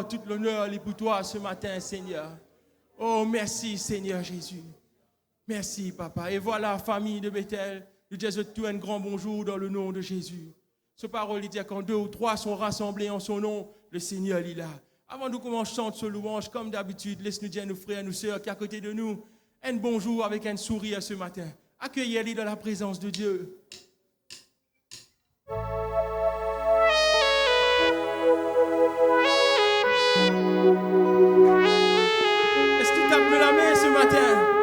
Toute l'honneur est pour toi ce matin, Seigneur. Oh, merci, Seigneur Jésus. Merci, Papa. Et voilà, famille de Bethel, nous disons tout un grand bonjour dans le nom de Jésus. Ce parole, il dit quand 2 ou 3 sont rassemblés en son nom, le Seigneur est là. Avant de commencer à chanter ce louange, comme d'habitude, laisse-nous dire à nos frères et nos sœurs qui sont à côté de nous, un bonjour avec un sourire ce matin. Accueillez-les dans la présence de Dieu. Est-ce que tu tapes la main ce matin?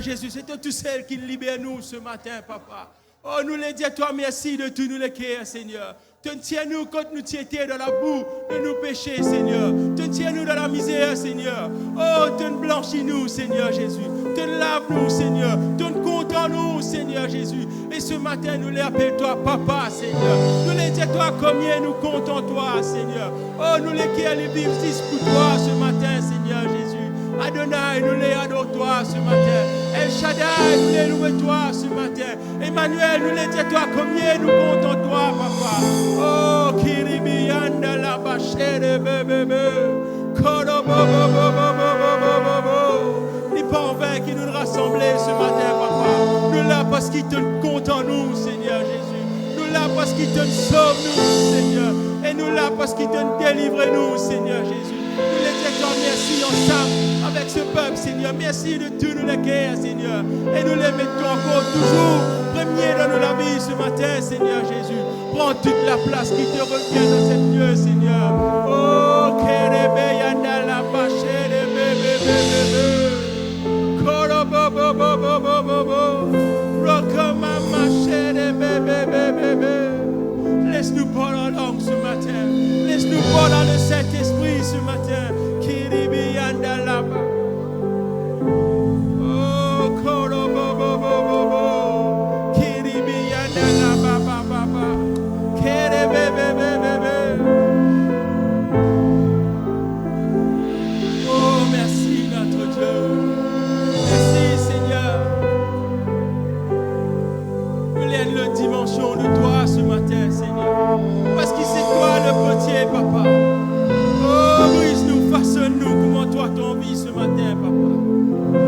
Jésus, c'est toi tout seul qui libère nous ce matin, papa. Oh, nous les disons toi merci de tous nous les cœurs, Seigneur. Tiens-nous quand nous étions dans la boue de nos péchés, Seigneur. Tiens-nous dans la misère, Seigneur. Oh, blanchis-nous, Seigneur Jésus. Lave-nous, Seigneur. Content-nous, Seigneur Jésus. Et ce matin, nous les appelons toi, Papa, Seigneur. Nous les disons toi combien nous comptons toi, Seigneur. Oh, nous les qui allons vivre pour toi ce matin, Seigneur Jésus. Adonai, nous les adorons toi ce matin. El Shaddai, nous les louons toi ce matin. Emmanuel, nous les disons toi combien nous comptons toi, Papa. Oh, Kiribi Yanda la bachere bébé. Koro bo bo bo bo bo bo bo bo. N'est pas en vain qui nous rassembler ce matin, Papa. Nous là parce qu'il te compte en nous, Seigneur Jésus. Nous là parce qu'il te sauve nous, Seigneur. Et nous là parce qu'il te délivre nous, Seigneur Jésus. Nous les disons merci ensemble avec ce peuple, Seigneur. Merci de tous nous les cœurs, Seigneur. Et nous les mettons encore toujours premiers dans la vie ce matin, Seigneur Jésus. Prends toute la place qui te revient dans cette lieu, Seigneur. Oh, Kérébé, Yanda, la bâche, bébé. Koro, bo, bo, bo, bo, bo, bo, bo. Rokama, mâche, bébé. Laisse-nous parler en langue ce matin. Laisse-nous parler dans le Saint-Esprit ce matin. Kiribi yanda laba. Oh, koro bo bo bo bo bo. Kiribi yanda laba ba ba ba. Kerebe be be be be. Oh, merci notre Dieu. Merci Seigneur. Nous l'avons la dimension de toi ce matin, Seigneur. Parce que c'est toi le potier, Papa. Oh, brise-nous, façonne-nous comment toi t'as envie ce matin, Papa.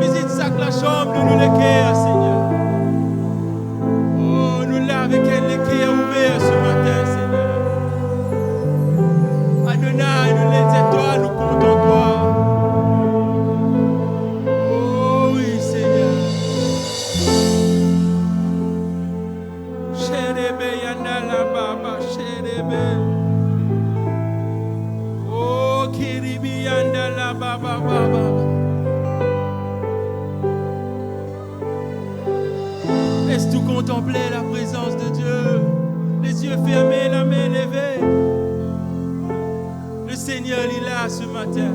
Visite chaque la chambre de nous les cœurs, Seigneur. Oh, nous là avec elle les cœurs ouverts ce matin, Seigneur. Adonai, nous les disons toi, nous comptons toi. Oh oui, Seigneur. Chérébé, yanda la baba, chérébé. Oh, Kiribi, yanda la baba, baba. Laisse-nous contempler la présence de Dieu. Les yeux fermés, la main levée. Le Seigneur il est là ce matin.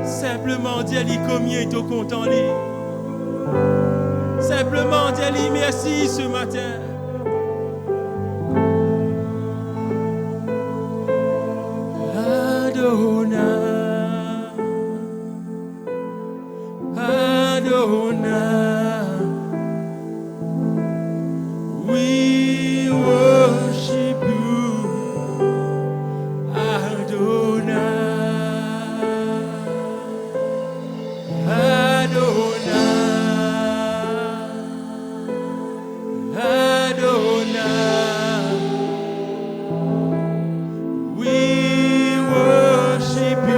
Simplement dis-lui combien il est content. Simplement dis-lui merci ce matin. Adonai, we worship you, Adonai, Adonai, we worship you.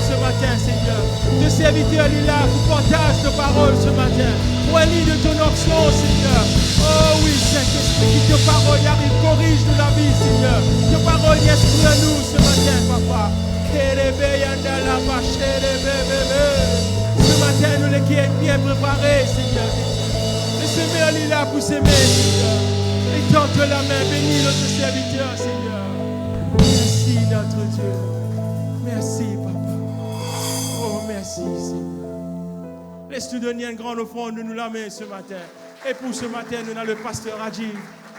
ce matin, Seigneur. Le serviteur est là pour partager ta parole ce matin. Pour un lit de ton onction, Seigneur. Oh oui, Saint-Esprit, que ta parole arrive, corrige de la vie, Seigneur. Ta parole y instruit à nous ce matin, Papa. Ce matin, nous les qui êtes bien préparés, Seigneur. Le Seigneur est là pour s'aimer, Seigneur. Et tente la main, bénis notre serviteur, Seigneur. Merci, notre Dieu. Merci, Papa. Oh, merci, Seigneur. Laisse-nous donner une grande offrande de nous la main ce matin. Et pour ce matin, nous avons le pasteur Adjib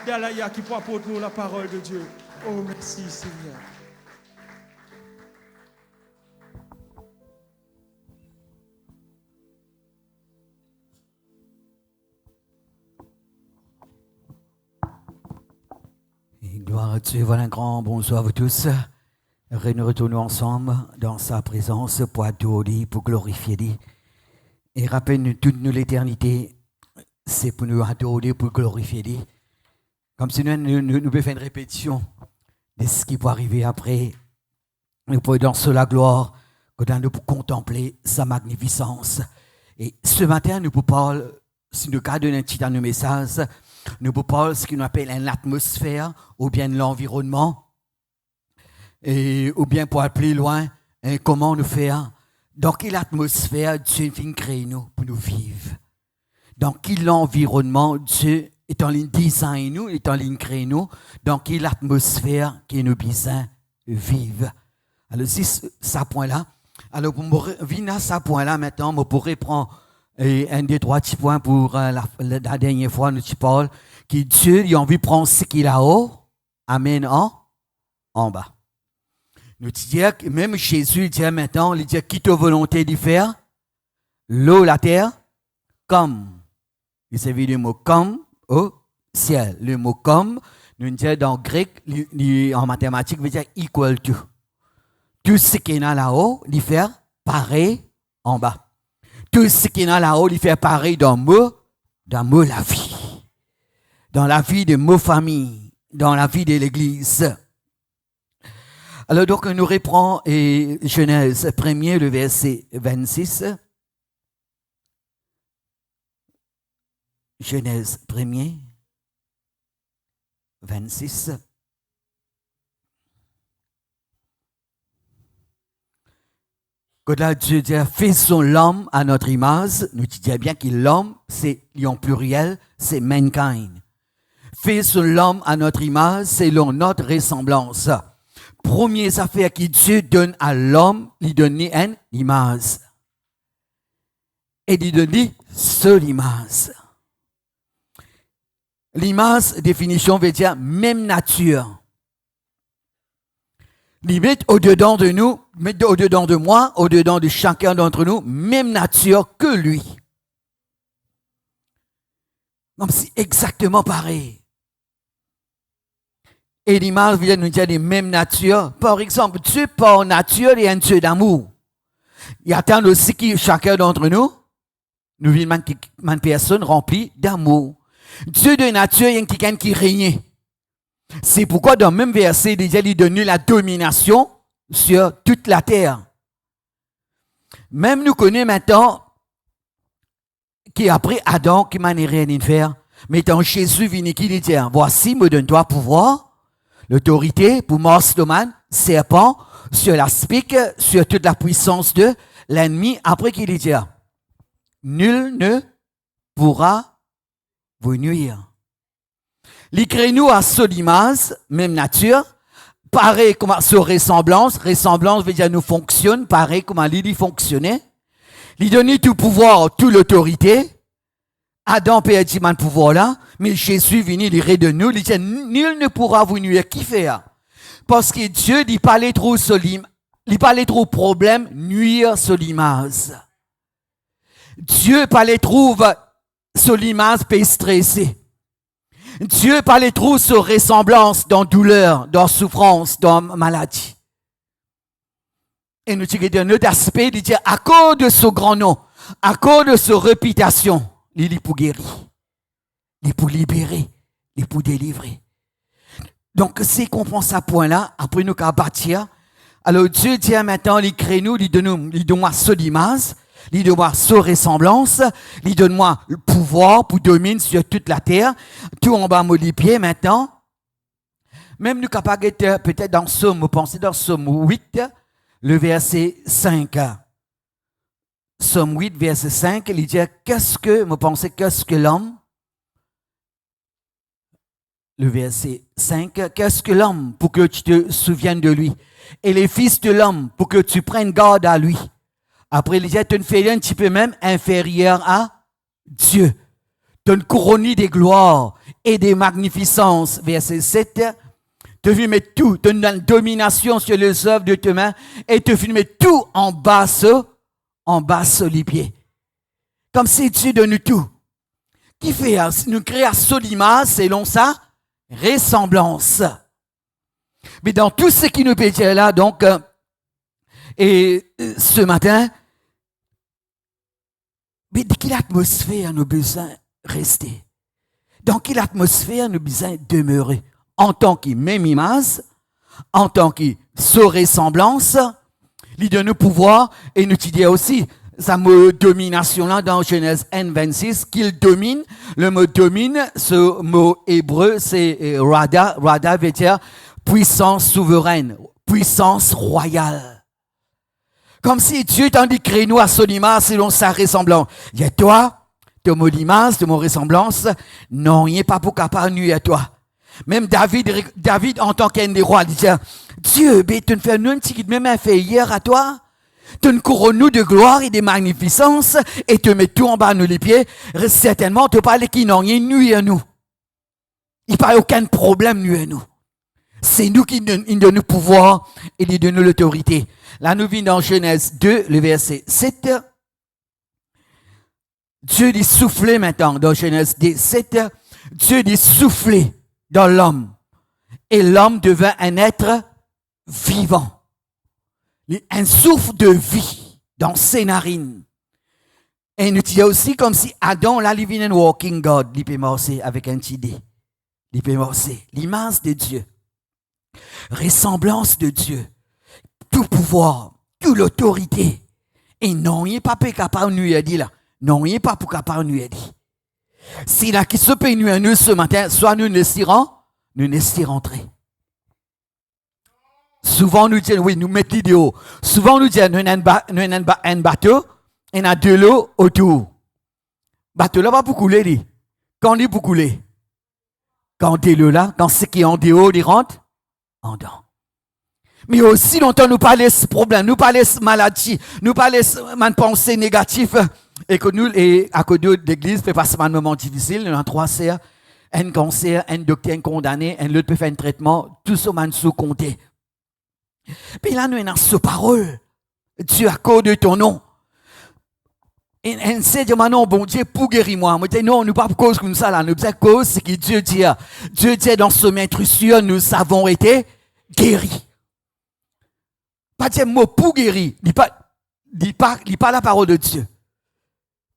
d'Alaya qui apporte nous la parole de Dieu. Oh, merci, Seigneur. Gloire à Dieu, voilà un grand bonsoir à vous tous. Nous retournons ensemble dans sa présence pour adorer, pour glorifier lui. Et rappelle-nous toute nous l'éternité, c'est pour nous adorer, pour glorifier lui. Comme si nous pouvons faire une répétition de ce qui peut arriver après. Nous pouvons danser la gloire, quand nous pouvons contempler sa magnificence. Et ce matin, nous pouvons parler, si nous cadrons un petit message, nous pouvons parler de ce qu'on appelle l'atmosphère ou bien l'environnement. Et, ou bien pour aller plus loin, comment nous faire. Dans quelle atmosphère Dieu vient créer nous pour nous vivre. Dans quel environnement Dieu est en ligne design nous, est en ligne créer nous. Dans quelle atmosphère qui nous besoin vivre. Alors si ça point là, alors pour venir à ce point là maintenant, je pourrais prendre un des trois petits points pour la dernière fois nous parle que Dieu il a envie de prendre ce qu'il a haut, amène en bas. Nous disons que même Jésus dit maintenant, il dit qui ta volonté de faire l'eau, la terre, comme. Il s'agit du mot comme au ciel. Le mot comme, nous disons dans le grec, en mathématiques, veut dire equal to. Tout ce qui est là-haut, il fait pareil en bas. Tout ce qui est là-haut, il fait pareil dans la vie. Dans la vie de ma famille, dans la vie de l'Église. Alors donc, nous reprenons Genèse 1er, le verset 26. Genèse 1er, 26. Quand là, Dieu dit, faisons l'homme à notre image, nous disons bien que l'homme, c'est en pluriel, c'est mankind. Faisons l'homme à notre image, selon notre ressemblance. Première affaire que Dieu donne à l'homme, il donne une image. Et il donne seule image. L'image, définition, veut dire même nature. Il met au-dedans de nous, met au-dedans de moi, au-dedans de chacun d'entre nous, même nature que lui. Non, c'est exactement pareil. Et l'image vient nous dire les mêmes natures. Par exemple, Dieu par nature est un Dieu d'amour. Il attend aussi que chacun d'entre nous, nous vivons une personne remplie d'amour. Dieu de nature est quelqu'un qui règne. C'est pourquoi dans le même verset, il donne la domination sur toute la terre. Même nous connaissons maintenant qu'après Adam, qui m'a rien à faire, mais dans Jésus vient qui dit, voici, me donne-toi pouvoir, l'autorité pour mordre le serpent, sur la spique, sur toute la puissance de l'ennemi. Après qu'il dit, nul ne pourra vous nuire. Il crée nous à son image, même nature, pareil comme à sa ressemblance. Ressemblance veut dire nous fonctionne, pareil comme il fonctionnait. Il donne tout pouvoir, toute l'autorité. Adam peut être ce pouvoir là, mais Jésus vient il de nous, il dit nul ne pourra vous nuire. Qui fait? Parce que Dieu il parlait trop il parlait trop problème, nuire sur l'image. Dieu parlait trop sur l'image peut stresser. Dieu parlait trop sur ressemblance dans douleur, dans souffrance, dans maladie. Et nous disons d'un autre aspect, il dit à cause de ce grand nom, à cause de sa réputation, il est pour guérir, il est pour libérer, il est pour délivrer. Donc, si on comprend ce point-là, après nous qu'à bâtir, Alors Dieu dit maintenant, il crée nous, il donne-moi ce l'image, il donne-moi ce ressemblance, il donne-moi le pouvoir pour dominer sur toute la terre, tout en bas les pieds maintenant. Même nous capables d'être peut-être dans Somme, vous pensez dans Somme 8, le verset 5. Somme 8, verset 5, il dit, qu'est-ce que l'homme? Le verset 5, qu'est-ce que l'homme pour que tu te souviennes de lui? Et les fils de l'homme pour que tu prennes garde à lui. Après, il dit, tu ne fais un petit peu même inférieur à Dieu. Tu ne couronnes des gloires et des magnificences. Verset 7, tu filmes tout, tu as une domination sur les œuvres de tes mains et tu filmes tout en bas les pieds. Comme si Dieu donne tout. Qui fait, nous crée à l'image selon sa ressemblance. Mais dans tout ce qui nous peut dire là, donc, et ce matin, mais dans quelle atmosphère nous besoin rester? Dans quelle atmosphère nous besoin demeurer? En tant que même image, en tant que ressemblance, il donne nous pouvoir, et nous dit aussi, ça mot domination là dans Genèse N26, qu'il domine. Le mot domine, ce mot hébreu, c'est rada. Rada veut dire puissance souveraine, puissance royale. Comme si Dieu t'en dit crée nous à son image selon sa ressemblance. Il y a toi, de mon image, de mon ressemblance, non, il n'est pas pour capable nuire à toi. Même David en tant qu'un des rois, il dit Dieu, tu ne fais nous un petit même inférieur à toi. Tu nous couronnes nous de gloire et de magnificence et te mets tout en bas nous les pieds. Certainement, tu parles qui n'ont rien nuit à nous. Il n'y a aucun problème nuit à nous. C'est nous qui donne le pouvoir et qui donne l'autorité. Là, nous venons dans Genèse 2, le verset 7. Dieu dit souffler maintenant dans Genèse 7. Dieu dit souffler dans l'homme. Et l'homme devint un être vivant. Un souffle de vie dans ses narines. Et nous disons aussi comme si Adam, là, il vient walking God, il peut marcher avec un petit dé. Il peut marcher. L'image de Dieu. Ressemblance de Dieu. Tout pouvoir, toute l'autorité. Et non, il n'est pas capable de nous dire là. Non, il n'est pas capable de nous dire. Si là, qui se peut nous à nous ce matin, soit nous ne s'y rentrons. Souvent, nous disons, oui, nous mettons l'idéal. Souvent, nous disons, nous avons un bateau, et nous avons de l'eau autour. Le bateau là, va pour couler. Quand il est pour couler? Quand il est l'eau là, quand ce qui est en dehors, il rentre en dedans. Mais aussi longtemps, nous parlons de problèmes, nous parlons de maladies, nous parlons de pensées négatives. Et que nous, à côté de l'église, fait passer un moment difficile. Nous avons 3 sœurs, un cancer, un docteur condamné, un autre peut faire un traitement, tout ça, man sous compté. Puis là, nous avons ce parole. Dieu accorde ton nom. Et on sait dire, non, bon Dieu, pour guérir moi. Moi, je dis, non, nous pas pour cause comme ça, là. Nous pas cause, c'est que Dieu dit, dans ce maître sûr, nous avons été guéris. Pas dire mot pour guérir. Dis pas la parole de Dieu.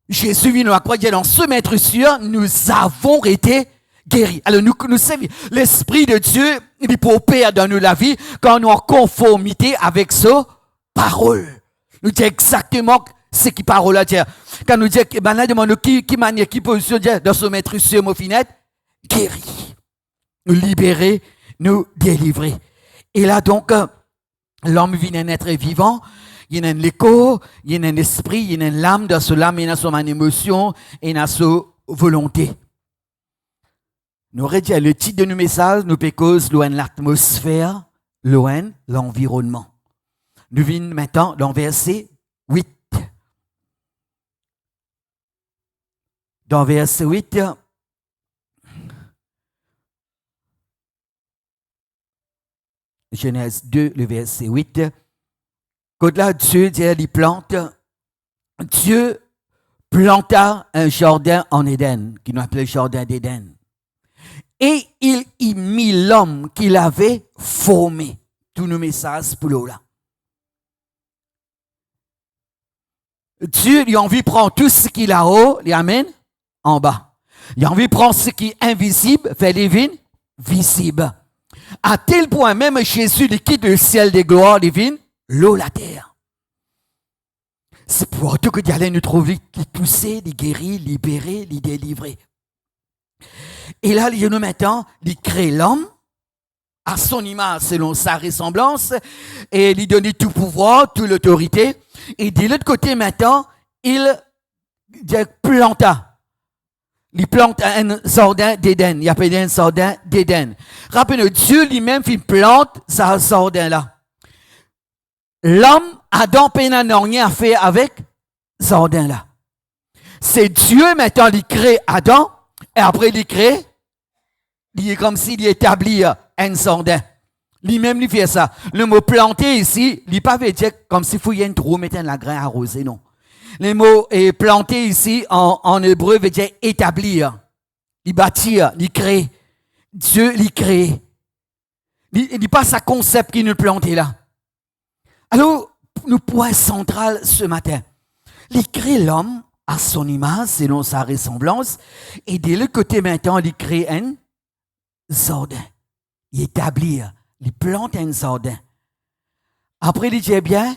Jésus vient nous croire dans ce maître sûr, nous avons été guéris. Alors, nous savons, l'Esprit de Dieu, il peut opérer dans nous la vie quand nous sommes en conformité avec sa parole. Nous disons exactement ce qui parole à dire. Quand nous disons, ben là, demande qui manière, qui position dire dans ce maître sûr, mon finette, guéri. Nous libérer, nous délivrer. Et là, donc, l'homme vient un être vivant. Il y a un écho, il y a un esprit, il y a une l'âme. Dans ce l'âme, il y a son émotion et dans sa volonté. Nous redisons le titre de nos messages, nous pécose loin l'atmosphère, loin l'environnement. Nous venons maintenant dans verset 8. Dans verset 8, Genèse 2, le verset 8. Quand là, Dieu dit, il plante. Dieu planta un jardin en Éden, qui nous appelait le jardin d'Éden. Et il y mit l'homme qu'il avait formé. Tous nos messages pour là. Dieu, il a envie de prendre tout ce qu'il a haut, il amène en bas. Il a envie de prendre ce qui est invisible, fait les vignes visibles. À tel point, même Jésus, il quitte le ciel des gloires divines, l'eau, la terre. C'est pour tout que Dieu allait nous trouver, qui toussait, les guérir, libérer, les délivrer. Et là, il nous maintenant, il crée l'homme à son image, selon sa ressemblance, et il lui donne tout pouvoir, toute l'autorité. Et de l'autre côté, maintenant, il planta. Il plante un jardin d'Éden. Il appelle un jardin d'Éden. Rappelez-nous, Dieu lui-même, il plante ce jardin-là. L'homme, Adam, n'a rien à faire avec ce jardin-là. C'est Dieu, maintenant, il crée Adam, et après, il crée, il est comme s'il établit un jardin. Lui-même, il fait ça. Le mot planter ici, il n'est pas veut dire comme s'il fouillait un trou, mettre la graine arrosée, non. Le mot planter ici, en hébreu, veut dire établir. Il bâtir, il créer. Dieu, il crée. Il n'est pas sa concept qui nous planter là. Alors, le point central ce matin. Il crée l'homme à son image, selon sa ressemblance, et de l'autre côté maintenant, il crée un jardin. Il établit, il plante un jardin. Après, il dit bien,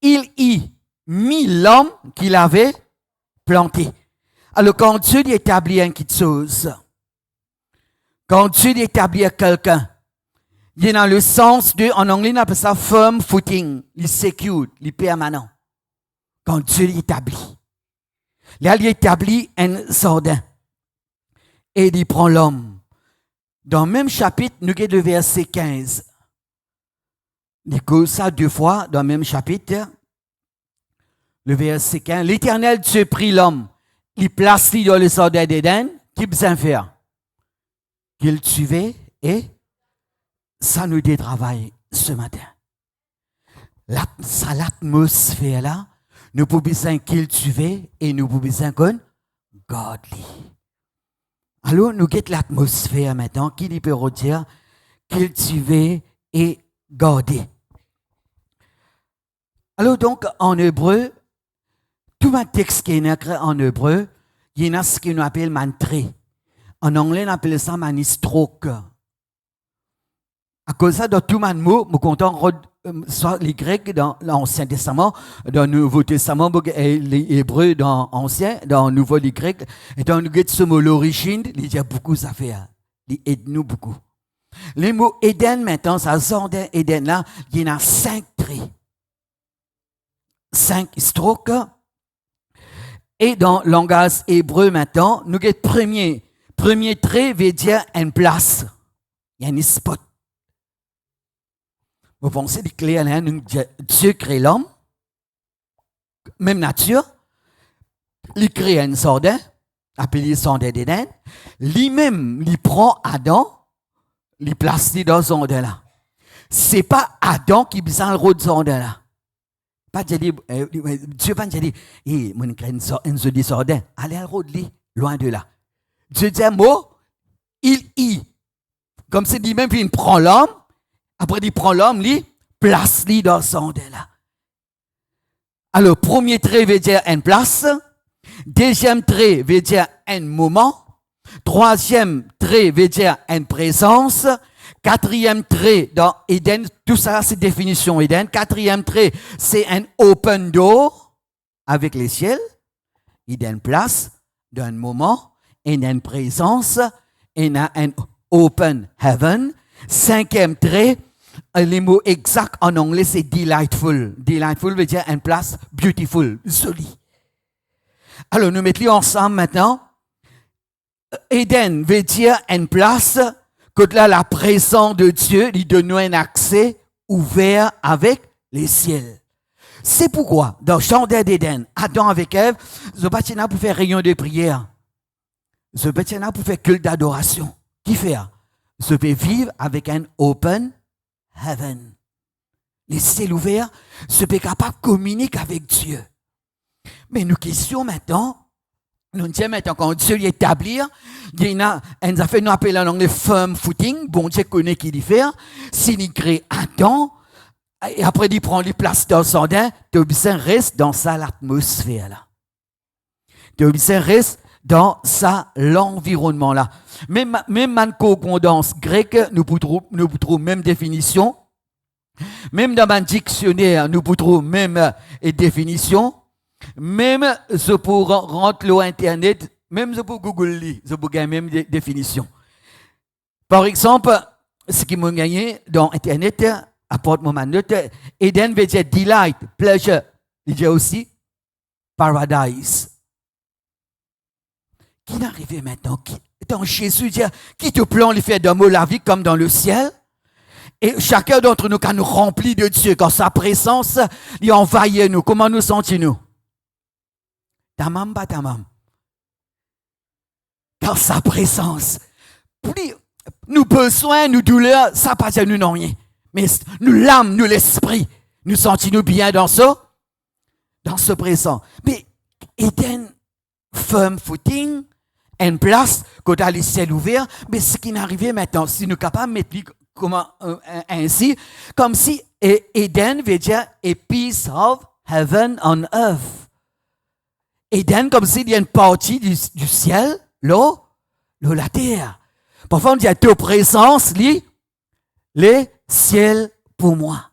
il y mit l'homme qu'il avait planté. Alors, quand Dieu établit quelque chose, quand Dieu établit quelqu'un, il est dans le sens de, en anglais, on appelle ça firm footing, il secure, il permanent. Quand Dieu l'établit. Là, il établit un jardin. Et il prend l'homme. Dans le même chapitre, nous avons le verset 15. Il dit ça 2 fois dans le même chapitre. Le verset 15. L'Éternel Dieu prit l'homme. Il place dans le jardin d'Éden. Qu'il besoin faire? Qu'il tuait et ça nous détravaille ce matin. L'atmosphère là, nous pouvons besoin qu'il tuait et nous pouvons besoin qu'on godly. Alors, nous guettons l'atmosphère maintenant, qui peut dire cultiver et garder. Alors, donc, en hébreu, tout un texte qui est écrit en hébreu, il y a ce qu'on appelle mantré. En anglais, on appelle ça manistroke. À cause de ça, dans tout le mot, nous comptons soit les Grecs dans l'Ancien Testament, dans le Nouveau Testament, et les Hébreux dans l'Ancien, dans le Nouveau, les Grecs. Et dans ce mot, l'origine, il y a beaucoup à faire. Il aide nous beaucoup. Les mots Éden, maintenant, ça sort d'Éden là, il y en a 5 traits. 5 strokes. Et dans le langage hébreu, maintenant, nous avons premier trait veut dire une place. Il y a un spot. Vous pensez que Dieu crée l'homme, même nature, il crée un jardin, appelé le jardin d'Éden, lui-même, il prend Adam, il place dans ce jardin-là. Ce n'est pas Adam qui besoin le rôle de ce jardin-là. Pas dire, Dieu va dire, mon crée un jardin, allez à rôle loin de là. Dieu dit un mot, il y. Comme c'est lui-même, puis il prend l'homme. Après, il prend l'homme, il place dans ce jardin-là. Alors, premier trait veut dire une place. Deuxième trait veut dire un moment. Troisième trait veut dire une présence. Quatrième trait dans Éden, tout ça c'est définition Éden. Quatrième trait, c'est un open door avec les ciels. Éden place d'un moment, et une présence, et un open heaven. Cinquième trait, les mots exacts en anglais, c'est delightful. Delightful veut dire une place beautiful, jolie. Alors, nous mettons ensemble maintenant. Éden veut dire une place que là, la présence de Dieu lui donne un accès ouvert avec les ciels. C'est pourquoi, dans le jardin d'Éden, Adam avec Ève, ce bâtiment pour faire réunion de prière. Ce bâtiment pour faire culte d'adoration. Qui fait? Se peut vivre avec un open heaven. Les ciels ouverts, se peut capable de communiquer avec Dieu. Mais nous question maintenant, nous disons maintenant quand Dieu l'établit, il y a une affaire nous appelle en anglais firm footing, bon Dieu connaît qui il fait, s'il crée Adam, et après il prend les places dans son jardin, tu as besoin reste dans ça l'atmosphère là. Tu as besoin reste dans l'environnement là. Même concordance grecque, nous pouvons même définition. Même dans un dictionnaire, nous pouvons même définition. Même je pour rentrer sur Internet, même je pour Google, je pour gagner même définition. Par exemple, ce qui m'a gagné dans Internet, apporte-moi ma note, Eden veut dire delight, pleasure, il dit aussi paradise. Qui n'arrive maintenant, dans Jésus dit, qui te plan les faire dans la vie comme dans le ciel? Et chacun d'entre nous, quand nous remplit de Dieu, quand sa présence, il envahit nous, comment nous sentons-nous? Tamam, pas tamam. Dans sa présence. Plus, nous besoins, nous douleurs, ça pas nous non rien. Mais nous l'âme, nous l'esprit, nous sentons-nous bien dans ce présent. Mais Eden, firm footing, une place, quand à le ciel ouvert, mais ce qui n'arrivait maintenant, si nous sommes capables de mettre ainsi, comme si Eden veut dire a piece of heaven on earth. Eden, comme s'il y a une partie du ciel, là, la terre. Parfois, on dit à ta présence, les ciels pour moi.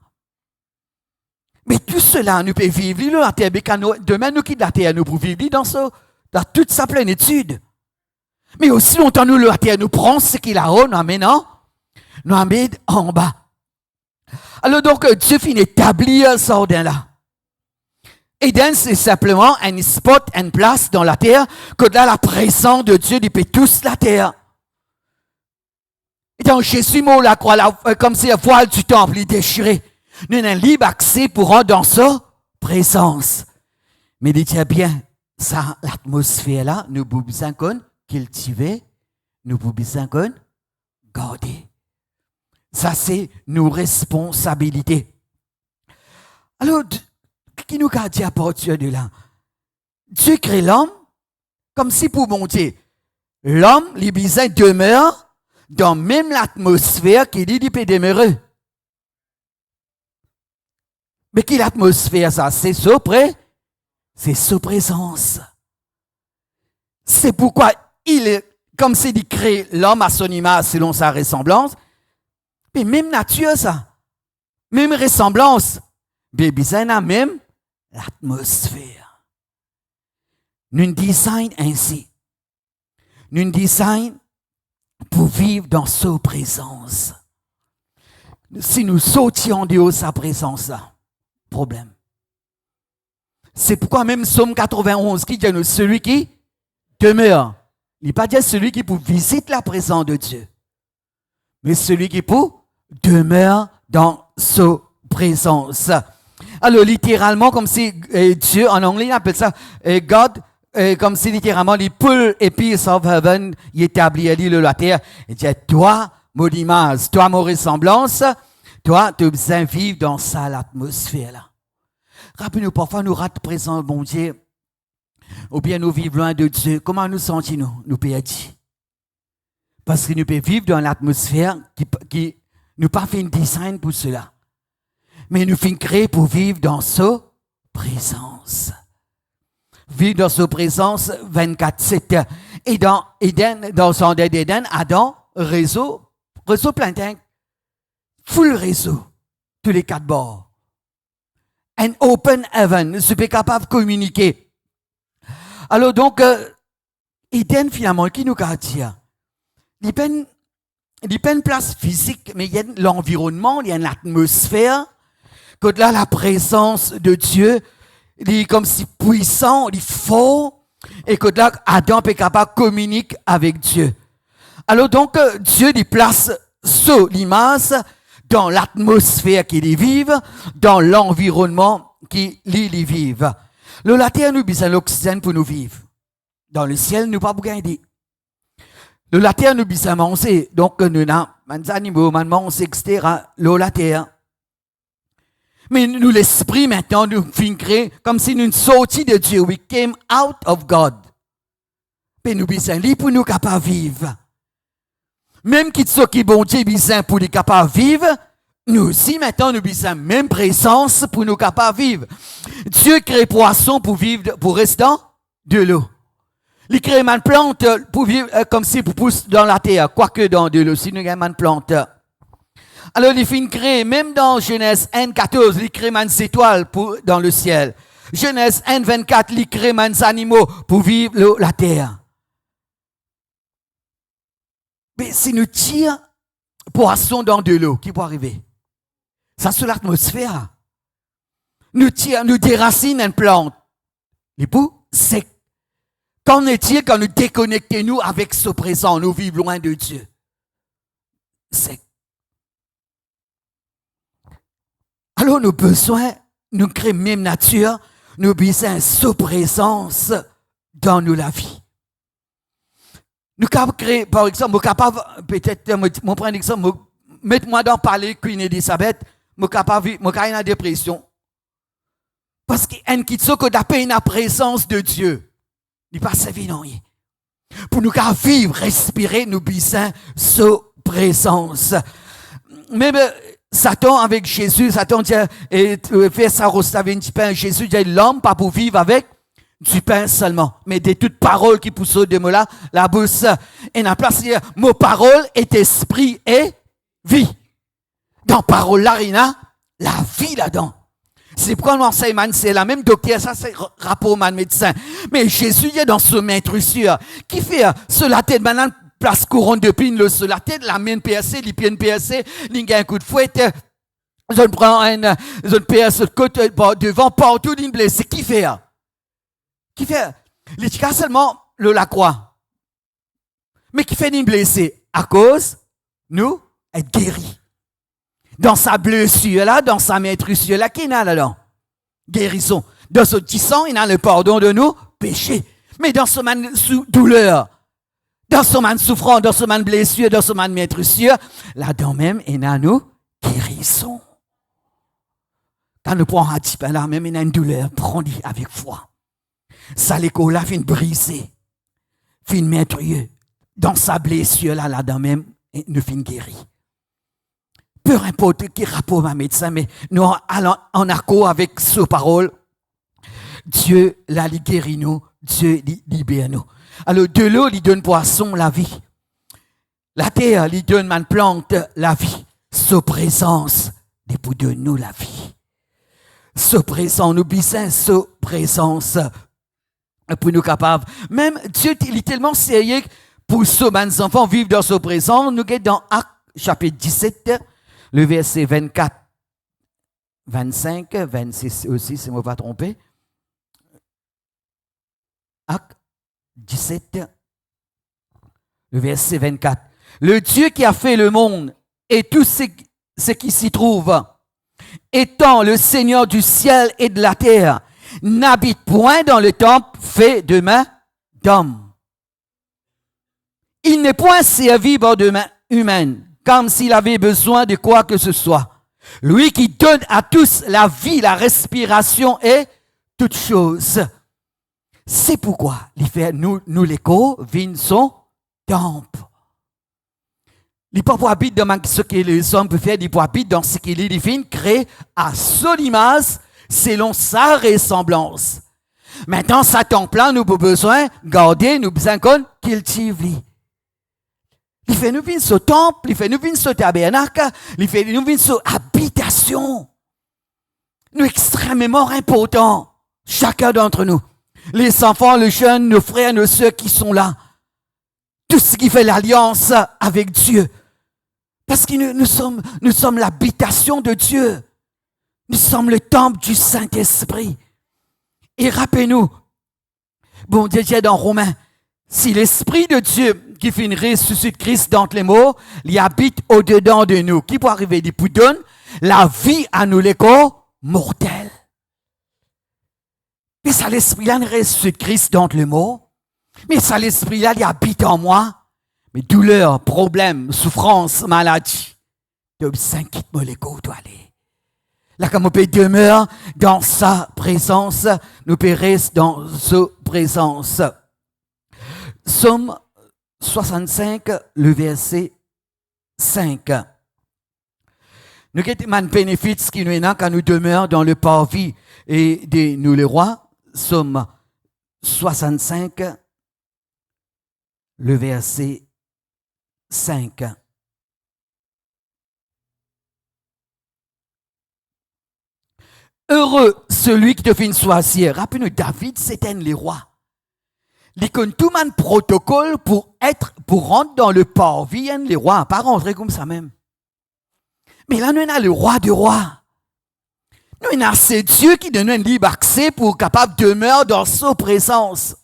Mais tout cela, nous pouvons vivre la terre. Demain, nous quittons la terre, nous pouvons vivre dans toute sa plénitude. Mais aussi longtemps, nous, la terre, nous prenons ce qu'il a haut, nous amène en bas. Alors donc, Dieu finit d'établir ce ordre-là. Eden, c'est simplement un spot, une place dans la terre, que là, la présence de Dieu, il peut tous la terre. Et donc, Jésus, la croix, comme si la voile du temple est déchirée. Nous avons un libre accès pour rentrer dans sa présence. Mais il dit bien, ça, l'atmosphère-là, nous pouvons besoin cultiver, nous pouvons besoin garder. Ça, c'est nos responsabilités. Alors, qui nous a dit à partir de là? Dieu crée l'homme comme si pour monter. L'homme, les besoins demeure dans même l'atmosphère qu'il dit qu'il peut demeurer. Mais quelle atmosphère ça? C'est sa présence. C'est pourquoi il est, comme s'il crée l'homme à son image selon sa ressemblance. Mais même nature, ça. Même ressemblance. Mais besoin même l'atmosphère. Nous design ainsi. Nous design pour vivre dans sa présence. Si nous sautions de sa présence, là, problème. C'est pourquoi même Psaume 91 qui dit celui qui demeure. Il n'est pas dire celui qui peut visiter la présence de Dieu, mais celui qui peut demeure dans sa présence. Alors littéralement, comme si Dieu, en anglais, il appelle ça God, comme si littéralement, il pull a piece of heaven, il établit la terre, et dit, toi, mon image, toi, mon ressemblance, toi, tu as besoin de vivre dans ça, l'atmosphère-là. Rappelez-nous, parfois, nous ratons présent, bon Dieu, ou bien nous vivons loin de Dieu. Comment nous sentons-nous, nous perdus? Parce que nous pouvons vivre dans l'atmosphère qui nous pas fait une design pour cela. Mais nous sommes créés pour vivre dans sa présence. Vivre dans sa présence 24/7. Et dans Eden, dans son d'Éden, Adam, réseau plein de full réseau, tous les quatre bords. Un open heaven, nous sommes capables de communiquer. Alors donc, Eden finalement, qui nous a dit? Il n'y a pas une place physique, mais il y a l'environnement, il y a l'atmosphère, que là, la présence de Dieu, il est comme si puissant, il est fort, et que là, Adam est capable de communiquer avec Dieu. Alors donc, Dieu il place sur l'image dans l'atmosphère qu'il y vive, dans l'environnement qu'il y vive. La terre, nous besoin l'oxygène pour nous vivre. Dans le ciel, nous pas beaucoup aider. La terre, nous besoin manger. Donc, nous avons des animaux, manger, etc. La terre. Mais nous, l'esprit, maintenant, nous finissons créer comme si nous sortions de Dieu. We came out of God. Mais nous besoin lui pour nous capables de vivre. Même qui sont qui bon Dieu besoin pour nous capables de vivre, nous aussi, maintenant, nous besoin même présence pour nous capables de vivre. Dieu crée poisson pour vivre, pour rester dans de l'eau. Il crée une plante pour vivre comme si pour pousser dans la terre, quoique dans de l'eau, si nous avons une plante. Alors, il fait créer, même dans Genèse 1:14, il crée une étoile dans le ciel. Genèse 1:24, il crée des animaux pour vivre la terre. Mais si nous tirons poisson dans de l'eau, qui peut arriver? Ça, c'est l'atmosphère. Nous déracinons une plante. Les poux, c'est qu'en est-il quand nous déconnectons nous avec ce présent, nous vivons loin de Dieu? C'est. Alors, nous besoin, nous créons même nature, nous besoin de sa présence dans nous la vie. Nous pouvons créer, par exemple, peut-être, je prends un exemple, mettez-moi dans parler Queen Elizabeth, je suis capable de la dépression. Parce qu'un qui dit qu'on a la présence de Dieu, il n'est pas servi non. Pour nous vivre, respirer, nous besoin de sa présence. Même Satan avec Jésus, Satan dit, et fait ça restaver du pain. Jésus dit, l'homme pas pour vivre avec du pain seulement, mais de toutes paroles qui poussent de mots là, la bouche. Et la place, mot parole est esprit et vie. Dans parole là, il y a la vie là-dedans. C'est pourquoi l'enseignement, c'est la même docteur, ça c'est rapport au médecin. Mais Jésus est dans ce maître sûr, qui fait cela tête maintenant, place couronne de pine, sur la tête, la main PSC, les pieds PSC, il y a un coup de fouette, je prends une PSC de côté, devant, partout, il blessé. Qui fait? Qui fait? Les cas seulement la croix. Mais qui fait une blessé? À cause, nous, être guéris. Dans sa blessure là, dans sa maîtrise là, qui n'a là-dedans? Guérison. Dans ce petit sang, il a le pardon de nos péchés. Mais dans ce man douleur, dans ce man souffrance, dans ce man blessure, dans ce man maîtrise, là-dedans même, il a nous guérison. Quand nous prenons un petit peu là, même il a une douleur, prends-le avec foi. Ça l'école là, fin brisé, fin maîtrise. Dans sa blessure là, là-dedans même, nous fin guéri. Peu importe qui rapport à médecin, mais nous allons en accord avec sa parole. Dieu la guérit nous, Dieu libère nous. Alors de l'eau, il donne poisson la vie. La terre, il donne une plante la vie. Sa présence, il pour donner nous la vie. Sa présence, nous besoin sa présence pour nous capables. Même Dieu, il est tellement sérieux pour ceux mes enfants vivent dans sa présence. Nous sommes dans Actes chapitre 17. Le verset 24, 25, 26 aussi, si je ne me pas trompé. Acte 17, le verset 24. Le Dieu qui a fait le monde et tout ce qui s'y trouve, étant le Seigneur du ciel et de la terre, n'habite point dans le temple fait de main d'homme. Il n'est point servi par de main humaine, comme s'il avait besoin de quoi que ce soit. Lui qui donne à tous la vie, la respiration et toutes choses. C'est pourquoi il fait nous l'écho, vin son temple. Il peut pas habiter dans ce que les hommes peuvent faire, il peut habiter dans ce qu'il est divin, créé à son image, selon sa ressemblance. Maintenant, sa temple-là, nous avons besoin de garder, nous avons besoin qu'on cultive. Il fait nous venir ce temple, il fait nous venir ce tabernacle, il fait nous venir ce habitation. Nous extrêmement important, chacun d'entre nous. Les enfants, les jeunes, nos frères, nos sœurs qui sont là. Tout ce qui fait l'alliance avec Dieu. Parce que nous sommes l'habitation de Dieu. Nous sommes le temple du Saint-Esprit. Et rappelez-nous, bon Dieu dit dans Romains, si l'Esprit de Dieu qui fait une ressuscite Christ d'entre les morts, il habite au-dedans de nous. Qui peut arriver? Il peut donner la vie à nous, les corps mortels. Mais ça, l'Esprit-là, ne ressuscite Christ d'entre les morts. Mais ça, l'Esprit-là, il habite en moi. Mais douleur, problème, souffrance, maladie. Donc, s'inquiète-moi, les corps, doit aller. Là, comme on peut demeurer dans sa présence, nous peut rester dans sa présence. Somme 65, le verset 5. Nous avons un bénéfice qui nous est quand nous demeurons dans le parvis et de nous les rois. Somme 65, le verset 5. Heureux celui qui te fait une choisir. Rappelez-nous, David, c'était les rois. Il connaît tout un protocole pour rentrer dans le parvis, les rois, pas rentrer comme ça même. Mais là, nous avons le roi des rois. Nous avons ce Dieu qui donne un libre accès pour capable de demeurer dans sa présence.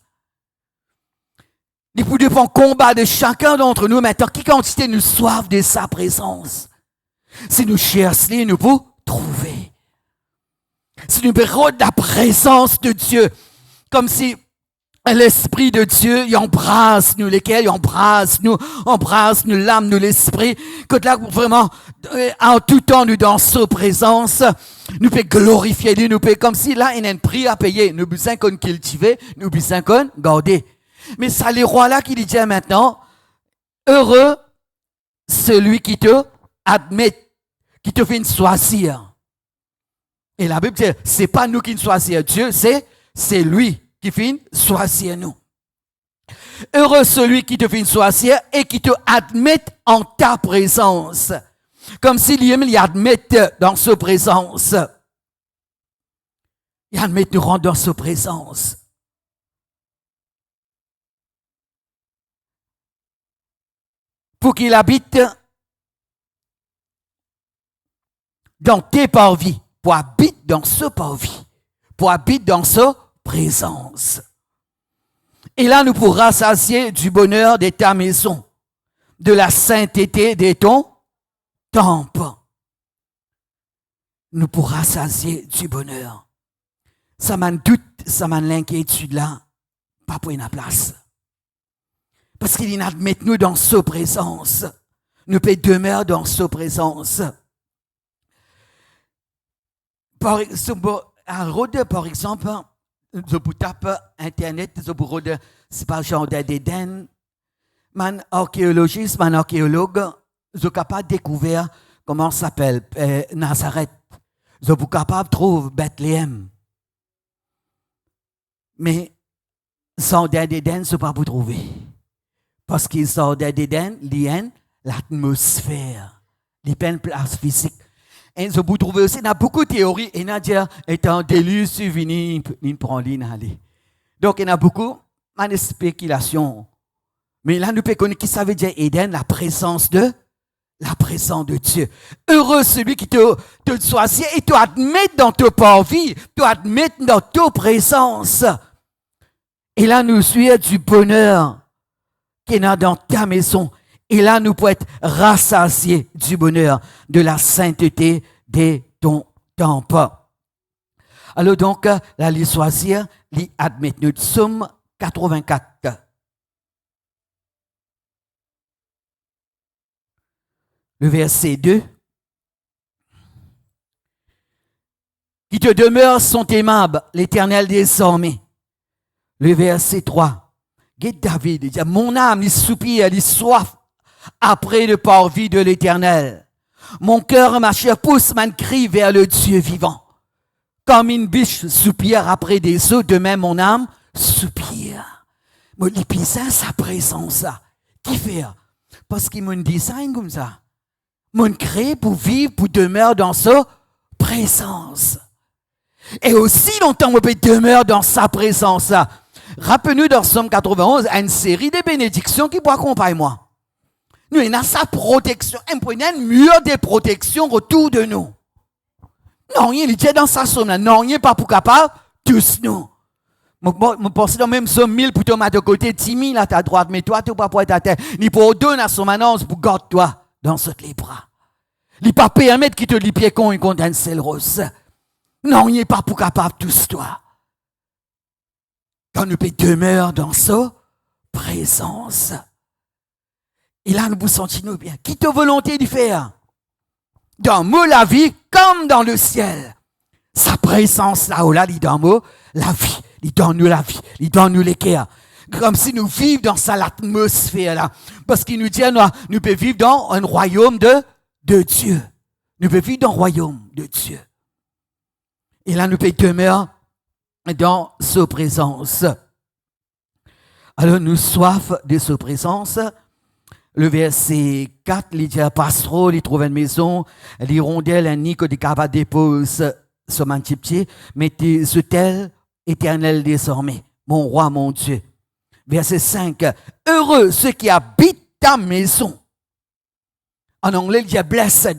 Il peut dépendre combat de chacun d'entre nous maintenant. Qui quantité nous soif de sa présence? Si nous cherchons, nous pouvons trouver. Si nous prenons la présence de Dieu, comme si l'Esprit de Dieu, il embrasse nous, lesquels il embrasse nous l'âme, nous l'esprit, que là, vraiment, en tout temps, nous dans sa présence, nous pouvons glorifier lui, nous pouvons, comme si là, il y a un prix à payer, nous besoin qu'on cultiver, nous besoin qu'on garder. Mais ça, les rois là qui dit maintenant, heureux celui qui te admet, qui te fait une choisir. Et la Bible dit, c'est pas nous qui nous choisissons Dieu, c'est lui qui fait choisir nous. Heureux celui qui te fait choisir et qui te admet en ta présence. Comme s'il y admet dans sa présence. Il admet nous rendre dans sa présence. Pour qu'il habite dans tes parvis, pour habiter dans ce parvis, pour habiter dans sa présence. Et là, nous pourrons rassasier du bonheur de ta maison, de la sainteté de ton temple. Nous pourrons rassasier du bonheur. Ça m'a doute, ça m'a l'inquiétude là, pas pour une place. Parce qu'il admet nous dans sa présence. Nous pouvons demeurer dans sa présence. Par exemple, je vous tape Internet, je vous regarde, c'est pas Jardin d'Éden. Man archéologiste, man archéologue, je suis capable de découvrir comment ça s'appelle, Nazareth. Je suis capable de trouver Bethléem. Mais Jardin d'Éden, je ne peux pas vous trouver. Parce que Jardin d'Éden, il y a l'atmosphère, il y a une place physique. Et je vous trouve aussi, il y a beaucoup de théories, et il y a dit, étant déluge, venu, il prend aller. Donc, il y a beaucoup de spéculations. Mais là, nous pouvons connaître qui ça veut dire Éden, la présence de Dieu. Heureux celui qui te choisit et te admet dans ta parvis, te admet dans ta présence. Et là, nous suivons du bonheur qui est dans ta maison. Et là, nous pouvons être rassasiés du bonheur, de la sainteté de ton temple. Alors donc, là, les choisir, les admettre. Nous sommes 84. Le verset 2. Qui te demeure sont aimables, l'Éternel des armées. Le verset 3. Guide David, il dit, mon âme, il soupire, il soif après le parvis de l'Éternel. Mon cœur, ma chair pousse, man crie vers le Dieu vivant. Comme une biche soupire après des eaux, de même mon âme soupire. Mais l'épisode, sa présence, qui fait? Parce qu'il m'a design comme ça. Mon crée pour vivre, pour demeurer dans sa présence. Et aussi longtemps, on peut demeurer dans sa présence. Rappelez-nous dans Somme 91, une série de bénédictions qui peut accompagner moi. Nous, il y a sa protection, un mur de protection autour de nous. Non, il est dans sa somme, non, il n'est pas pour capable, tous nous. Je pense dans même somme 1000 pour te mettre de côté, 10 000 à ta droite, mais toi, tu ne peux pas pour ta tête. Ni pour donner à son annonce pour garder toi dans ce les bras. Il ne pas permettre qu'il te lit pied con et condamne celle rose. Non, il n'est pas pour capable, tous toi. Quand nous peut demeurer dans sa présence. Et là, nous vous sentons bien. Qui te volonté de faire? Dans moi, la vie, comme dans le ciel. Sa présence là-haut, là, il dans moi, la vie. Il donne nous la vie. Il donne nous l'équerre. Comme si nous vivions dans sa atmosphère là. Parce qu'il nous dit, nous pouvons vivre dans un royaume de Dieu. Nous pouvons vivre dans un royaume de Dieu. Et là, nous pouvons demeurer dans sa présence. Alors, nous soif de sa présence. Le verset 4, il dit, passereau, il trouve une maison, l'hirondelle, un nid que des capables déposent sur un petit pied, mettez ce tel éternel désormais, mon roi, mon Dieu. Verset 5, heureux ceux qui habitent ta maison. En anglais, il dit blessed.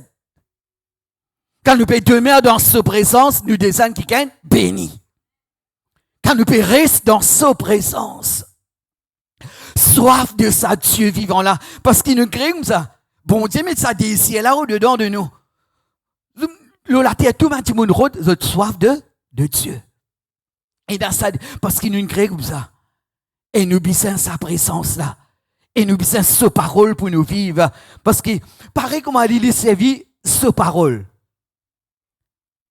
Quand nous pouvons demeurer dans sa présence, nous disons qui est béni. Quand nous pouvons rester dans sa présence, soif de sa Dieu vivant là, parce qu'il nous crée comme ça. Bon Dieu met ça désir là au-dedans de nous. La terre, tout le monde route, soif de Dieu. Et dans ça, parce qu'il nous crée comme ça. Et nous bisons sa présence là. Et nous bisons sa parole pour nous vivre. Parce que, pareil comme il servi sa parole.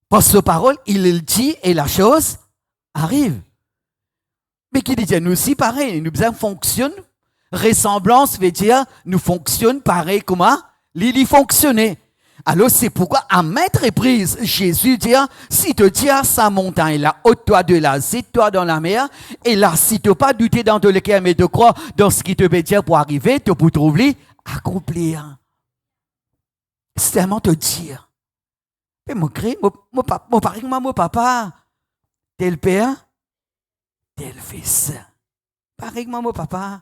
Parce que sa parole, il le dit et la chose arrive. Mais qui dit, nous aussi pareil, nous bisons fonctionne. Ressemblance veut dire, nous fonctionne pareil comment il fonctionnait. Alors c'est pourquoi à maintes reprises, Jésus dit, si tu dis à sa montagne, là, ôte-toi de là, zite-toi dans la mer, et là, si tu n'as pas douté dans ton cœur, mais tu crois dans ce qui te veut dire pour arriver, tu peux trouver, accomplir. C'est tellement te dire. Mais mon cri, mon papa, tel père, tel fils. Pareil, mon papa.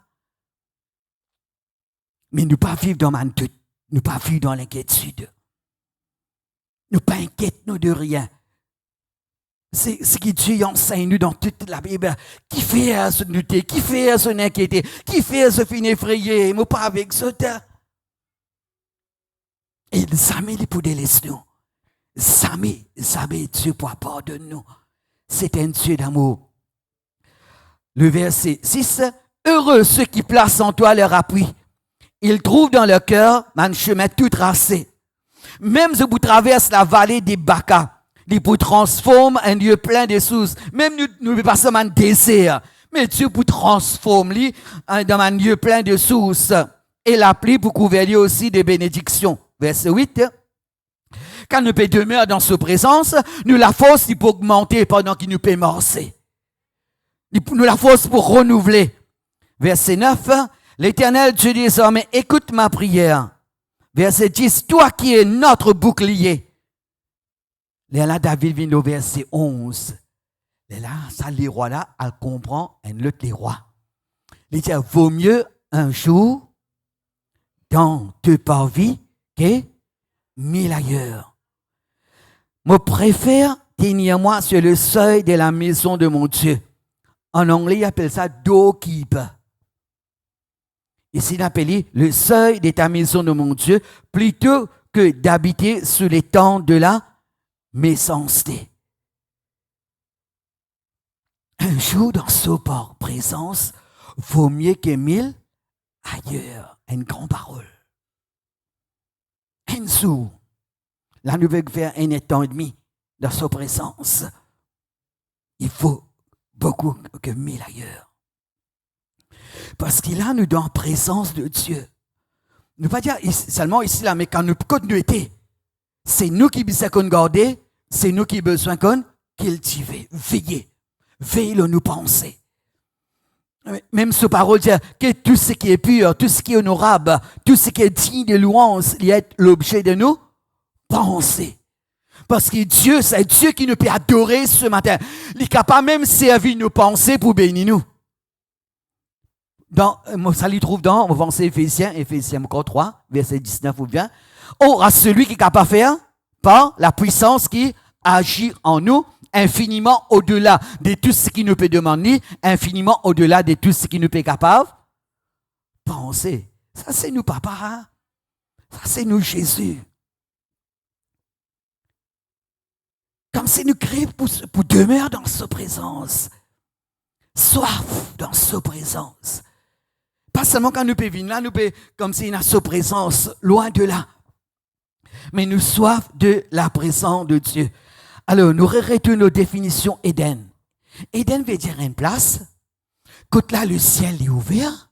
Mais nous pas vivre dans ma doute, nous pas vivre dans l'inquiétude. Nous pas inquiète-nous de rien. C'est ce qui Dieu enseigne nous dans toute la Bible. Qui fait à se douter, qui fait à se inquiéter, qui fait à se finir effrayé, mais pas avec ça. Et jamais il peut délaisser nous. Jamais Dieu pour pardonner nous. C'est un Dieu d'amour. Le verset 6. Heureux ceux qui placent en toi leur appui. Ils trouvent dans leur cœur un chemin tout tracé. Même si vous traversez la vallée des Baka, il vous transforme en lieu plein de sources. Même nous ne pas seulement un désert, mais Dieu vous transforme dans un lieu plein de sources. Et l'appli pour couvrir aussi des bénédictions. Verset 8. Quand nous pouvons demeurer dans sa présence, nous la force pour augmenter pendant qu'il nous peut morcer. Nous la force pour renouveler. Verset 9. L'Éternel Dieu désormais, écoute ma prière. Verset 10, toi qui es notre bouclier. Là, David vient au verset 11. Là, ça, les rois là, elle comprend un autre les rois. Il dit, vaut mieux un jour dans te parvis que 1000 ailleurs. Je préfère tenir moi sur le seuil de la maison de mon Dieu. En anglais, il appelle ça doorkeeper. Ici, il appelle le seuil de ta maison de mon Dieu, plutôt que d'habiter sous les tentes de la méchanceté. Un jour dans sa présence vaut mieux que 1000 ailleurs. Une grande parole. Un jour, là nous devons faire un temps et demi dans sa présence. Il faut beaucoup que 1000 ailleurs. Parce qu'il a nous dans la présence de Dieu. Ne pas dire seulement ici là, mais quand nous étions, c'est nous qui besoin garder, c'est nous qui besoin cultiver, veiller, veiller nous penser. Même ce parole dit que tout ce qui est pur, tout ce qui est honorable, tout ce qui est digne de louange, il est l'objet de nous penser. Parce que Dieu, c'est Dieu qui nous peut adorer ce matin. Il est capable même de servir nos pensées pour bénir nous. Ça lui trouve dans, on va penser Éphésiens 3, verset 19 ou bien. Or, à celui qui est capable de faire, par la puissance qui agit en nous, infiniment au-delà de tout ce qui nous peut demander, infiniment au-delà de tout ce qui nous peut capable penser. Ça, c'est nous, papa. Hein? Ça, c'est nous, Jésus. Comme c'est nous créés pour demeurer dans sa présence. Soif dans sa présence. Pas seulement quand nous pouvons venir là, nous pouvons, comme s'il y a sa présence, loin de là. Mais nous soif de la présence de Dieu. Alors, nous retrouvons nos définitions Éden. Éden veut dire une place. Quand là, le ciel est ouvert.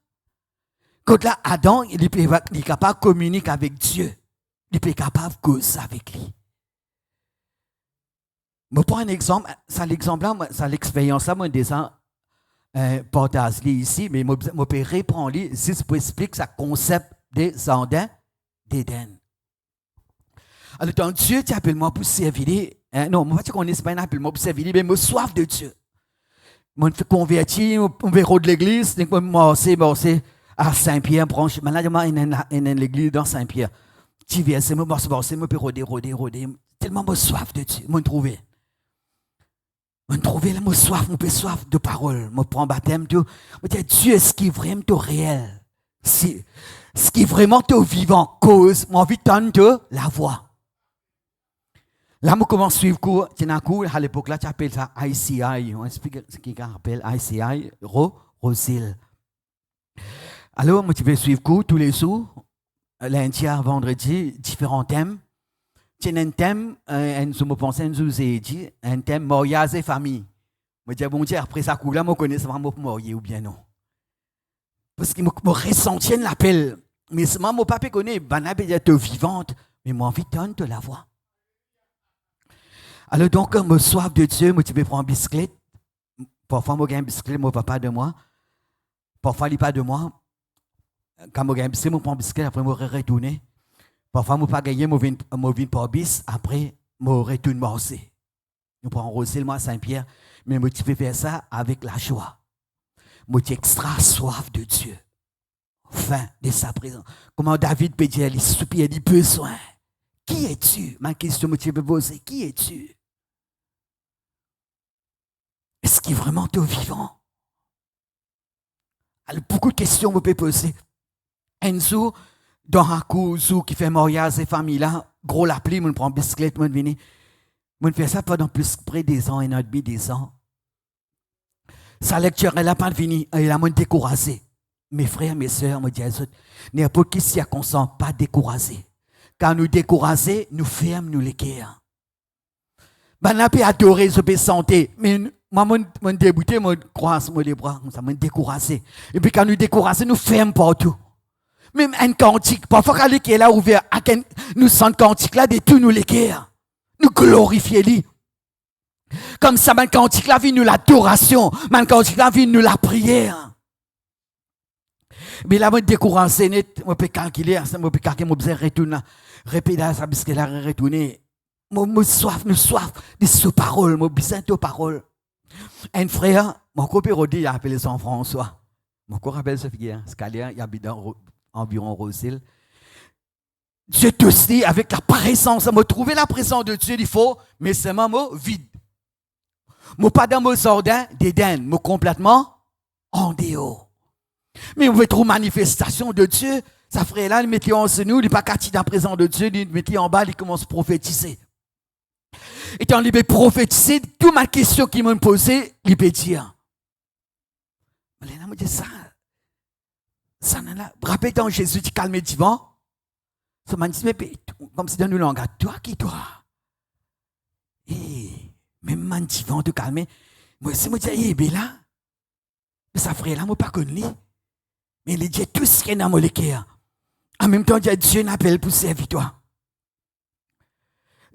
Quand là, Adam, il est capable de communiquer avec Dieu. Il est capable de causer avec lui. Je prends un exemple. Ça, l'exemple là, ça, l'expérience là, moi, disant, partage ici, mais je peux reprendre si pour expliquer ce concept des jardins d'Éden. Alors, quand Dieu t'appelle-moi pour servir, non, moi, je ne connais pas un appel-moi pour servir, mais je soif de Dieu. Je me fais convertir, je vais de l'église, je vais marcher à Saint-Pierre, branche. Maintenant, il y a une église dans Saint-Pierre. Tu viens, je vais marcher, je peux rôder. Tellement je soif de Dieu, je me trouve. Je me soif de parole. Je prends baptême, je dis, Dieu, ce qui est vraiment réel, ce qui est vraiment vivant, cause, j'ai envie de la voix. Là, je commence à suivre cours. À l'époque, là, tu appelles ça ICI. On explique ce qu'on appelle ICI, Rosil. Alors, moi, tu vais suivre cours tous les jours, lundi à vendredi, différents thèmes. Tu as un thème, je me pense, un thème mariage et famille. Je dis, bon Dieu, après ça, là, je connais ça, je vais marier ou bien non. Parce que je ressenti l'appel. Mais ce moment, mon papa connaît, je suis vivante, mais j'ai envie de la voir. Alors donc, je soif de Dieu, je vais prendre une bicyclette. Parfois, je gagne une bicyclette, mon papa de moi. Parfois, il n'est pas de moi. Quand je gagne une bicyclette, je prends une bicyclette, après, je retourne. Parfois, je ne pas gagner, je viens par bis, après, je retourne marcher. Je prends Rosel, moi, Saint-Pierre, mais je vais faire ça avec la joie. Je suis extra soif de Dieu. Fin de sa présence. Comment David peut dire, il soupire, il besoin. Qui es-tu? Ma question que je peux poser, qui es-tu? Est-ce qu'il est vraiment vivant? Alors, beaucoup de questions que je peux poser. Un jour, dans un cours qui fait mariage et famille là, gros l'appli, je prends une bicyclette, je viens. Je fais ça pendant plus près des ans, et demi, des ans. Sa lecture, elle n'a pas fini, elle a découragé. Mes frères, mes sœurs, me disent, n'importe qui s'y a consent, pas découragé. Quand nous décourager, nous fermons nous les cœurs. Ben, on peut adorer, je peux santé, mais moi, je débuté, je croise les bras, ça me découragé. Et puis quand nous décourager, nous fermons partout. Même un cantique, parfois quand les cœurs là ouvert, nous sentons cantique là de tout nous les cœurs. Nous glorifions lui. Comme ça, un cantique là vient nous l'adoration, un cantique là vient nous la prière. Mais là, je me décourage net, je peux calculer, je peux calculer, je peux retourner, répéter ça, parce que là, retourner. Je soif de ce parole, je besoin de parole. Un frère, mon copain Rodi, il a appelé son François. Mon copain appelle ce figure, Scalier, il habite dans environ Rosil. Dieu tous dit, avec la présence, je trouver la présence de Dieu, il faut, mais c'est un mot vide. Je ne pas dans mon jardin d'Éden, mais complètement en dehors. Mais on veut trop manifestation de Dieu. Ça ferait là, il mettait en genou, il n'est pas quartier dans la présence de Dieu, il mettait en bas, il commence à prophétiser. Et quand il veut prophétiser, toute ma question qu'il m'a posée, il peut dire. Mais là, je me dis ça, rappelle dans Jésus, tu calmes le vent. Ça m'a dit, mais comme si dans nous langue, toi qui toi? Même man vent te calmer. Moi, si je me dis, ben là, mais ça ferait là, je ne pas connu. Mais il dit tout ce qui est dans mon cœur. En même temps, Dieu n'appelle pour servir toi.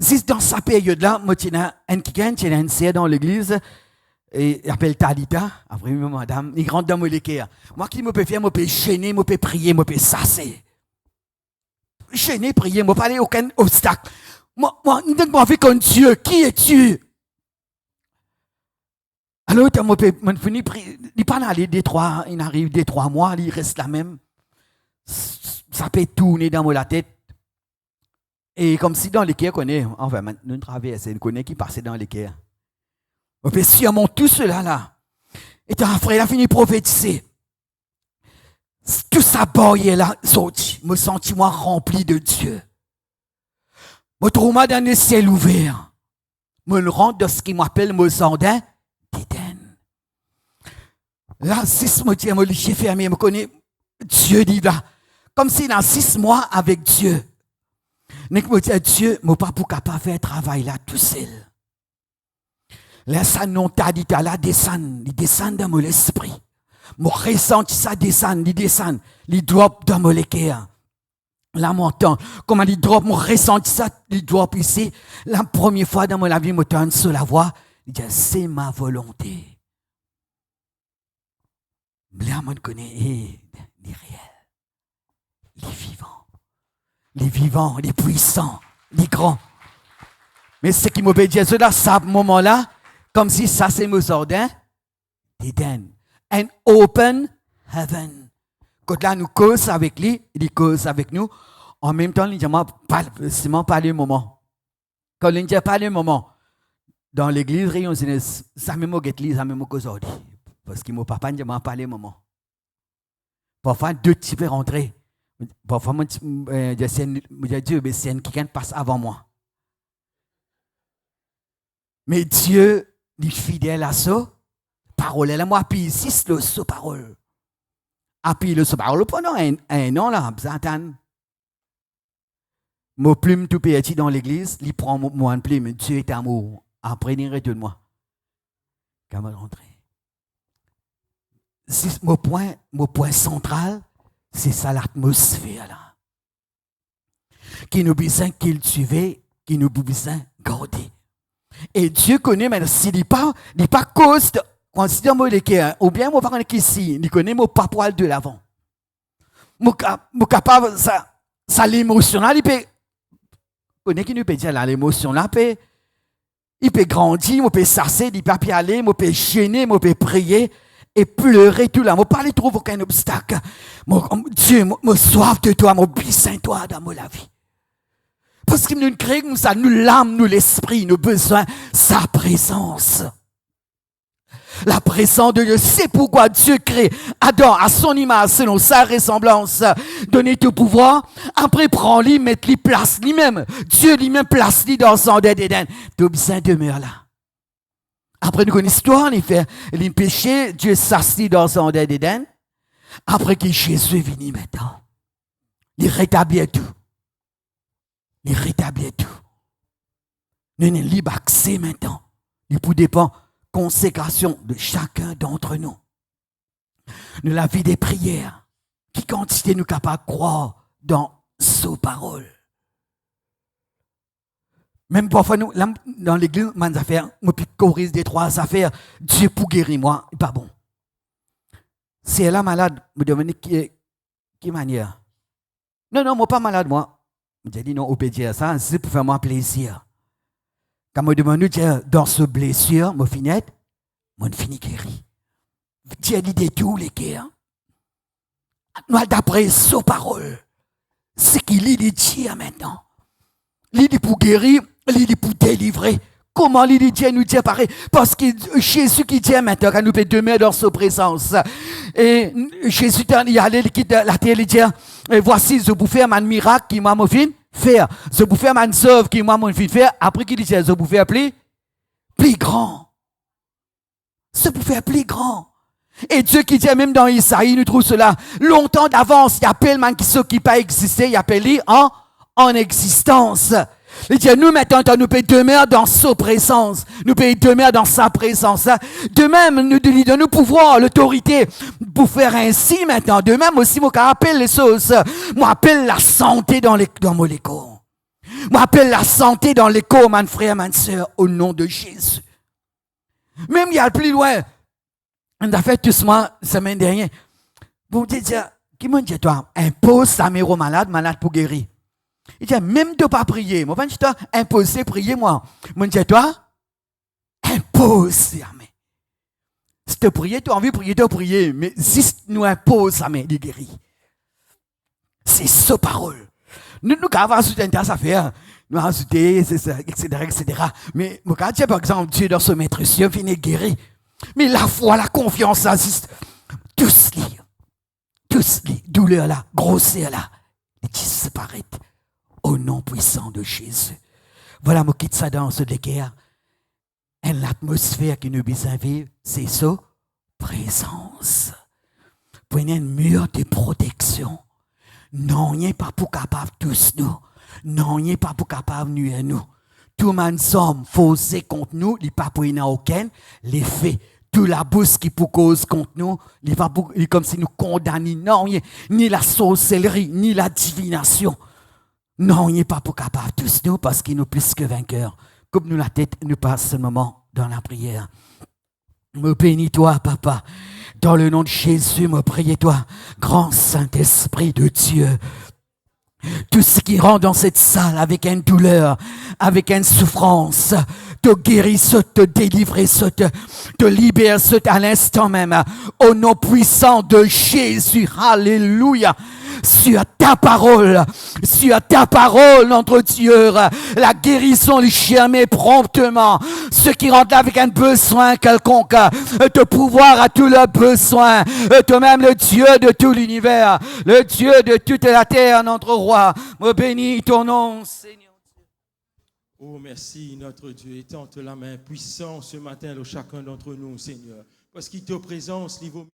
Si dans sa période-là, moi, j'ai un sœur dans l'église, et il appelle Talita, après, madame, il rentre dans mon cœur. Moi, qui me peux faire, je peux gêner, je peux prier, je peux sasser. Gêner, prier, je ne peux pas aller aucun obstacle. Moi, je ne envie comme Dieu. Qui es-tu? Alors, je finis prier. Il pas aller il arrive des 3 mois, il reste la même. Ça peut tourner dans la tête. Et comme si dans les cœurs, enfin, nous traversons, nous connaissons qui passait dans les cœurs. On peut sûrement tout cela là. Et ton frère, il a fini de prophétiser. Tout ça, boyé là, sorti. Me senti moi rempli de Dieu. Me trouve dans le ciel ouvert. Me rentre dans ce qui m'appelle me jardin d'Éden. Là, 6 mois, je me suis fermé, je me connais Dieu dit là. Comme si dans 6 mois avec Dieu. Je me dis, Dieu, je ne pas pour capable faire travail là tout seul. Là, ça non t'a dit là, il descend dans mon esprit. Mon ressenti, ça descend, il drop dans mon cœur. Là, m'entend, comment il drop, mon ressenti, ça, il drop ici. La première fois dans ma vie, je me tourne sur la voie, il dit, c'est ma volonté. Là, on connaît les réels, les vivants, les puissants, les grands. Mais ce qui m'obéit Jésus là, ce moment-là, comme si ça c'est mon ordre d'Éden. An open heaven. Quand là, nous cause avec lui, il cause avec nous. En même temps, il dit, pas le moment. Quand il dit pas le moment, dans l'église, on se dit, ça me moque l'église, ça me moque aujourd'hui. Parce que mon papa ne dit pas le moment. Parfois, deux types rentrer. Parfois, je dis, Dieu, mais c'est quelqu'un qui passe avant moi. Mais Dieu, il est fidèle à ça. Parole, elle moi, puis ici, c'est le so parole. Puis le so parole pendant un an, là, Zatan. Mon plume tout petit dans l'église, il prend mon plume. Dieu est amour. Après, il retourne moi. Quand je rentre. Mon point central, c'est ça l'atmosphère là. Qui nous besoin cultiver, qui nous besoin garder. Et Dieu connaît, mais s'il n'est pas cause de, quand c'est dans mon équerre, ou bien mon parent qui ici, il connaît mon papoil de l'avant. Mon capable, ça l'émotionnel, il peut, connaît qui nous peut dire là, l'émotion là, il peut grandir, il peut s'asseoir, il peut aller, il peut gêner, il peut prier. Et pleurer tout là. Je ne pas trouve aucun obstacle. Dieu, je soif de toi, je besoin de toi dans ma vie. Parce que nous créons ça, nous l'âme, nous l'esprit, nous besoin de sa présence. La présence de Dieu, c'est pourquoi Dieu crée Adam à son image, selon sa ressemblance. Donner tout pouvoir. Après, prend-lui, met-lui place lui-même. Dieu lui-même place-lui dans son d'Éden. Tu besoin de demeure là. Après, nous connaissons l'histoire, il fait les péchés, Dieu s'assit dans son d'Éden. Après que Jésus est venu maintenant, il rétablit tout. Il rétablit tout. Nous avons libre accès maintenant. Il peut dépendre consécration de chacun d'entre nous. Nous la vie des prières, qui quantité nous capables de croire dans sa parole. Même parfois, nous, dans l'église, mes affaires, je peux corriger des trois affaires. Dieu pour guérir moi, pas bon. Si elle est malade, je me demande qui manière. Non, je ne suis pas malade, moi. Je dis non, obéir à ça, c'est pour faire moi plaisir. Quand je me demande, dans ce blessure, je finis guéri. Dieu dit de tous les cœurs. Nous, d'après sa parole, c'est qu'il dit Dieu maintenant. Il dit pour guérir, il dit pour délivrer. Comment il dit Dieu nous dit pareil? Parce que Jésus qui dit maintenant, quand nous peut demeurer dans sa présence. Et Jésus, il allait quitte la terre, il dit, voici, je vous fais un miracle qui m'a fait faire. Je vous fais un œuvre qui m'a fait faire. Après qu'il dit, je vous fais plus grand. Je vous fais plus grand. Et Dieu qui dit même dans Isaïe, nous trouve cela. Longtemps d'avance, il appelle ceux qui pas existé, il appelle en existence. Il dit, nous maintenant, nous pouvons demeurer dans sa présence. Nous pouvons demeurer dans sa présence. De même, nous donnons nous pouvoir, l'autorité, pour faire ainsi maintenant. De même aussi, moi, appelle les choses. Moi, appelle la santé dans mon écho. Moi, appelle la santé dans l'écho, mon frère, ma soeur, au nom de Jésus. Même, il y a le plus loin. On a fait tout ce mois, semaine dernière. Vous me dites, qui m'a dit, toi, impose sa mère au malade pour guérir. Il dit, même de ne pas prier. Moi, je dis, toi, imposer, prier, moi. Moi, je dis, toi, impose, amen. Si tu prier, tu as envie de prier, tu prier. Mais si nous impose, amen, de guérir. C'est sa parole. Nous avons ajouté une tasse à faire. Nous avons ajouté, etc. Mais, moi, quand par exemple, Dieu dans ce maître, Dieu finit guérir. Mais la foi, la confiance, assiste. Tous les douleurs là, grossir là, ils disparaissent. Au nom puissant de Jésus. Voilà, je quitte ça dans ce décaire. Et l'atmosphère qui nous besoin vivre, c'est sa présence. Prenez un mur de protection. Non, il n'est pas pour capable tous nous. Non, il n'est pas pour capable nuire nous. Tout le monde somme faussé contre nous, il n'est pas pour y avoir aucun l'effet. Tout la bouche qui pour cause contre nous, il n'est pas pour, il est comme si nous condamnions. Non, ni la sorcellerie, ni la divination. Non, il n'est pas pour capable tous nous parce qu'il nous plus que vainqueurs. Coupe-nous la tête, nous passe ce moment dans la prière. Me bénis-toi, Papa. Dans le nom de Jésus, me priez-toi, grand Saint-Esprit de Dieu. Tout ce qui rentre dans cette salle avec une douleur, avec une souffrance, te guérisse, te délivre, te libère à l'instant même. Au nom puissant de Jésus. Alléluia. Sur ta parole, notre Dieu, la guérison lui jamais promptement. Ceux qui rentrent avec un besoin quelconque, de pouvoir à tous leurs besoins, toi-même le Dieu de tout l'univers, le Dieu de toute la terre, notre roi, me bénis ton nom, Seigneur. Oh, merci, notre Dieu. Étends la main puissante ce matin de chacun d'entre nous, Seigneur. Parce qu'il te présence, niveau